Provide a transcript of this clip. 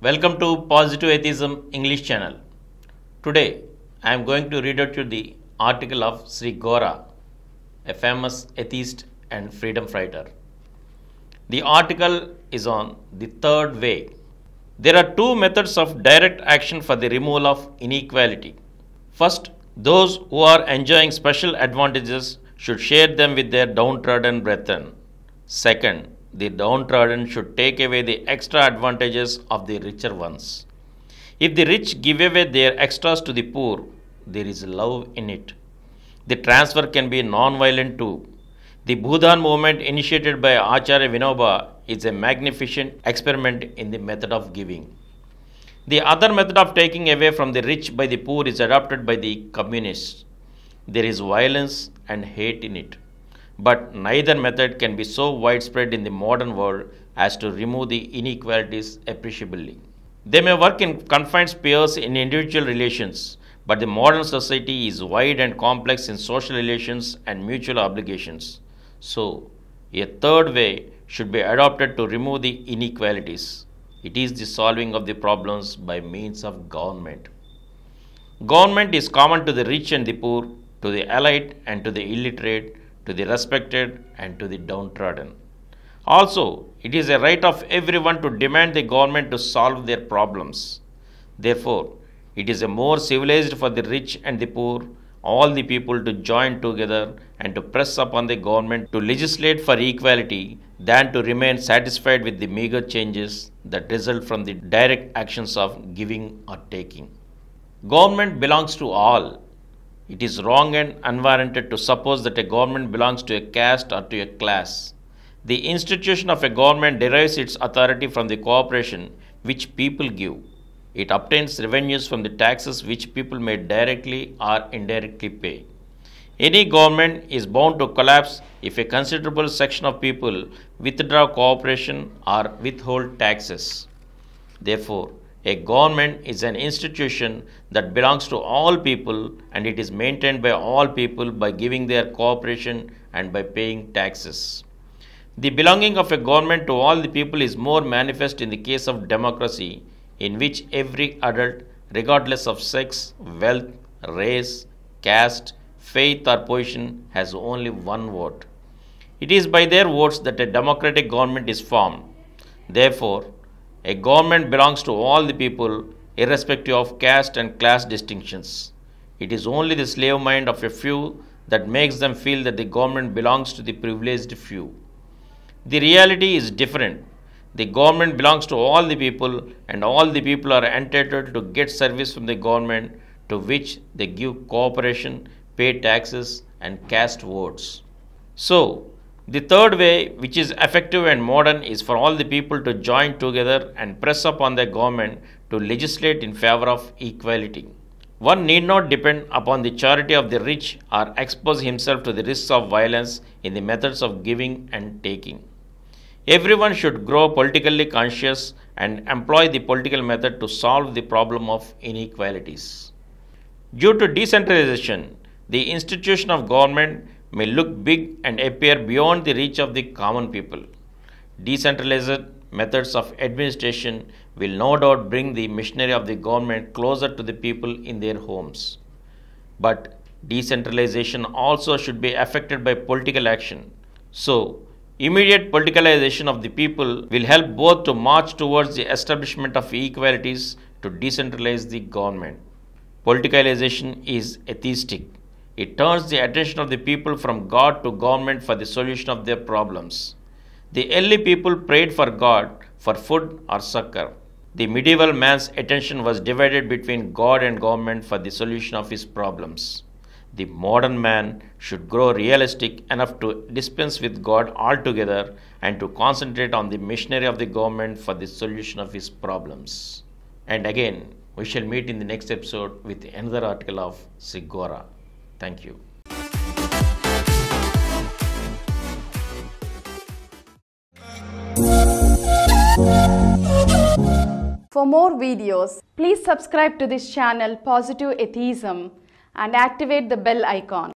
Welcome to Positive Atheism English channel. Today I am going to read out you the article of Sri Gora, a famous atheist and freedom fighter. The article is on the third way. There are two methods of direct action for the removal of inequality. First, those who are enjoying special advantages should share them with their downtrodden brethren. Second, the downtrodden should take away the extra advantages of the richer ones. If the rich give away their extras to the poor, there is love in it. The transfer can be non-violent too. The Bhudan movement initiated by Acharya Vinoba is a magnificent experiment in the method of giving. The other method of taking away from the rich by the poor is adopted by the communists. There is violence and hate in it. But neither method can be so widespread in the modern world as to remove the inequalities appreciably. They may work in confined spheres in individual relations, but the modern society is wide and complex in social relations and mutual obligations. So, a third way should be adopted to remove the inequalities. It is the solving of the problems by means of government. Government is common to the rich and the poor, to the elite and to the illiterate, to the respected and to the downtrodden. Also, it is a right of everyone to demand the government to solve their problems. Therefore, it is a more civilized for the rich and the poor, all the people to join together and to press upon the government to legislate for equality than to remain satisfied with the meager changes that result from the direct actions of giving or taking. Government belongs to all. It is wrong and unwarranted to suppose that a government belongs to a caste or to a class. The institution of a government derives its authority from the cooperation which people give. It obtains revenues from the taxes which people may directly or indirectly pay. Any government is bound to collapse if a considerable section of people withdraw cooperation or withhold taxes. Therefore, a government is an institution that belongs to all people and it is maintained by all people by giving their cooperation and by paying taxes. The belonging of a government to all the people is more manifest in the case of democracy, in which every adult, regardless of sex, wealth, race, caste, faith or position, has only one vote. It is by their votes that a democratic government is formed. Therefore, a government belongs to all the people, irrespective of caste and class distinctions. It is only the slave mind of a few that makes them feel that the government belongs to the privileged few. The reality is different. The government belongs to all the people, and all the people are entitled to get service from the government, to which they give cooperation, pay taxes, and cast votes. So, the third way, which is effective and modern, is for all the people to join together and press upon the government to legislate in favor of equality. One need not depend upon the charity of the rich or expose himself to the risks of violence in the methods of giving and taking. Everyone should grow politically conscious and employ the political method to solve the problem of inequalities. Due to decentralization, the institution of government may look big and appear beyond the reach of the common people. Decentralized methods of administration will no doubt bring the machinery of the government closer to the people in their homes. But decentralization also should be affected by political action. So, immediate politicalization of the people will help both to march towards the establishment of equalities to decentralize the government. Politicalization is atheistic. It turns the attention of the people from God to government for the solution of their problems. The early people prayed for God for food or succor. The medieval man's attention was divided between God and government for the solution of his problems. The modern man should grow realistic enough to dispense with God altogether and to concentrate on the machinery of the government for the solution of his problems. And again, we shall meet in the next episode with another article of Sri Gora. Thank you. For more videos, please subscribe to this channel Positive Atheism and activate the bell icon.